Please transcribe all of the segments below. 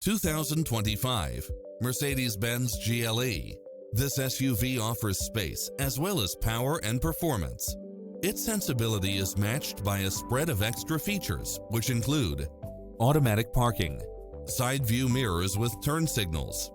2025 Mercedes-Benz GLE. This SUV offers space as well as power and performance. Its sensibility is matched by a spread of extra features, which include automatic parking, side view mirrors with turn signals,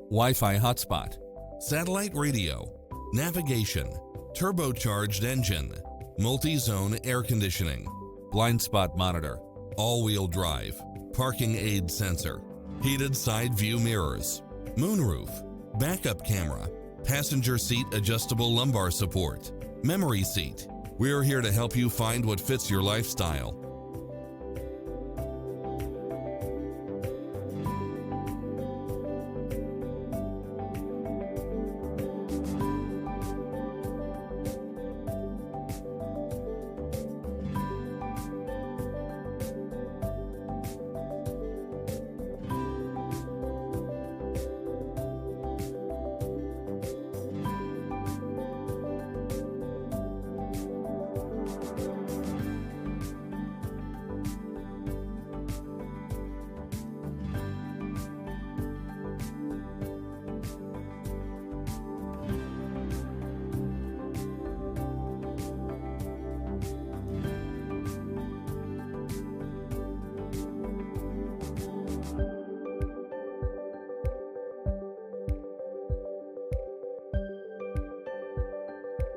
Wi-Fi hotspot, satellite radio, navigation, turbocharged engine, multi-zone air conditioning, blind spot monitor, all-wheel drive, parking aid sensor, heated side view mirrors, moonroof, backup camera, passenger seat adjustable lumbar support, memory seat. We're here to help you find what fits your lifestyle.